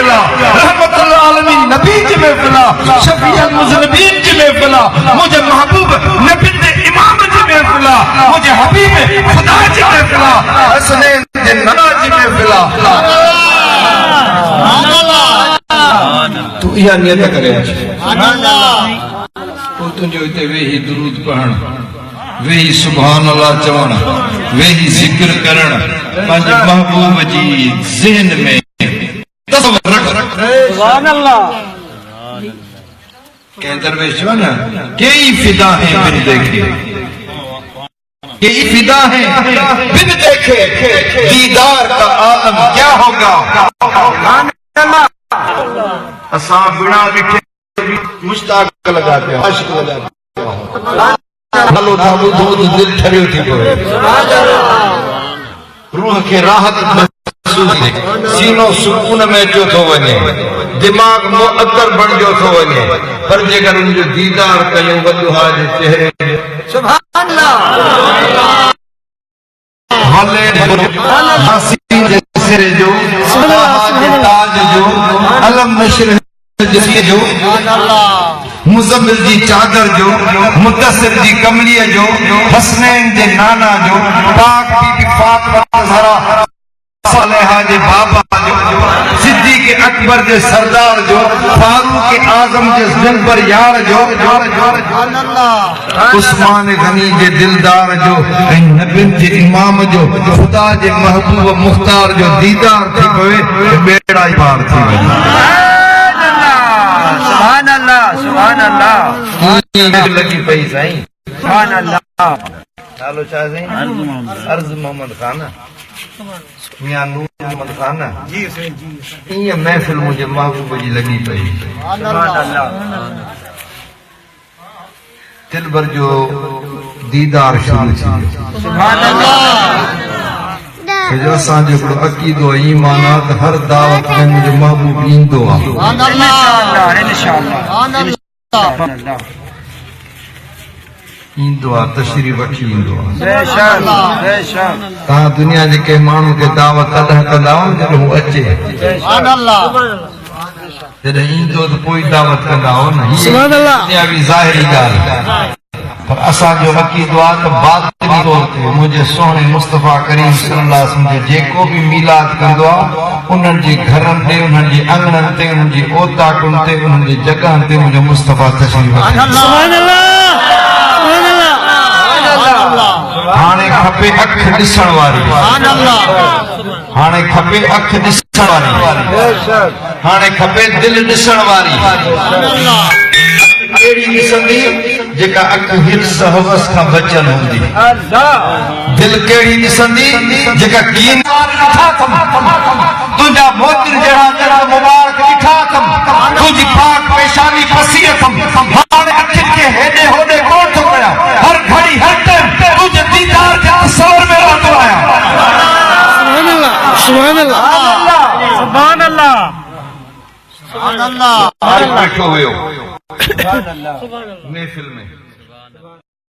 محفلا رحمت العالمین نبی جی محفلا شفیع المذنبین جی محفلا مجھے محبوب نبی دے امام جی محفلا مجھے حبیب خدا جی محفلا حسنین دے ننا جی محفلا تو یہ نیت کرے تو تجھے ہوتے وہی درود پڑھن وہی سبحان اللہ چون وہی ذکر کرن پانچ محبوب جی ذہن میں تصور رکھ سبحان اللہ کہ درویش جو نا کئی فدا ہیں بن دیکھے کئی فدا ہیں بن دیکھے دیدار کا عالم کیا ہوگا اساں بنا بٹھے مشتاق لگاتے ہیں عاشق لگاتے ہیں ہلو تھالو دودھ دل ٹھریو تھی پوئے روح کے راحت محسوس ہے سینوں سکون میں جو تھو ونے دماغ مؤثر بن جو تھو ونے پر جگر ان جو دیدار کیوں ودوہا جے چہرے سبحان اللہ حسین جیسے جو تاج جو علم نشر جس کے جو مزمل جی چادر جو مدثر جی کملیہ جو حسنین جی نانا جو پاک بی بی فاطمہ زہرا صالحہ جی بابا جو صدیق اکبر جی سردار جو فاروق اعظم جی جنبر یار جو عثمان غنی جی دلدار جو نبی جی امام جو خدا جی محبوب مختار جو دیدار تھی پوئے بیڑا ہی پار تھی سبحان اللہ سبحان اللہ لگی پئی سائیں سبحان اللہ چالو چاہ سائیں عرض محمد خانہ میاں نور محمد خانہ یہ محفل مجھے محبوب جی لگی پئی سبحان اللہ دل بر جو دیدار شروع تھی سبحان اللہ جو اساں جو عقیدو ایمانات ہر دعوت میں مجھے محبوب ایندو آ سبحان اللہ انشاءاللہ سبحان اللہ ایندو آ تشریف اٹھی ایندو آ بے شک بے شک تاں دنیا جے کے مانو کے دعوت ادا کنdaون جڑو اچے سبحان اللہ جڑے ایندو تو کوئی دعوت کنdaون سبحان اللہ دنیاوی ظاہری گال پر اساں جو عقیدو آ تو باطنی طور تے مجھے سونے مصطفیٰ کریم صلی اللہ علیہ وسلم جے کو بھی میلاد کندو آ انہن جی گھرن تے انہن جی انگنن تے انہن جی اوتاکن تے انہن جی جگہن تے مجھے مصطفیٰ تشریف سبحان اللہ ہانے کھپے اکھ ڈسن واری سبحان اللہ ہانے کھپے اکھ ڈسن واری ہانے کھپے دل ڈسن واری کیڑی ڈسندی جکا اکھ حفظ حوث کا بچن ہوندی دل کیڑی ڈسندی جکا کین تنجا موتر جڑا جڑا مبارک ڈٹھا تم تنجی پاک پیشانی پسیتم ہانے اکھ کے ہیڈے ہونے کوٹ ہو گیا ہر گھڑی ہر ٹائم تجھے دیدار کے تصور میں رہتا آیا سبحان اللہ سبحان اللہ سبحان اللہ آج بیٹھو ہوئے ہو محفل میں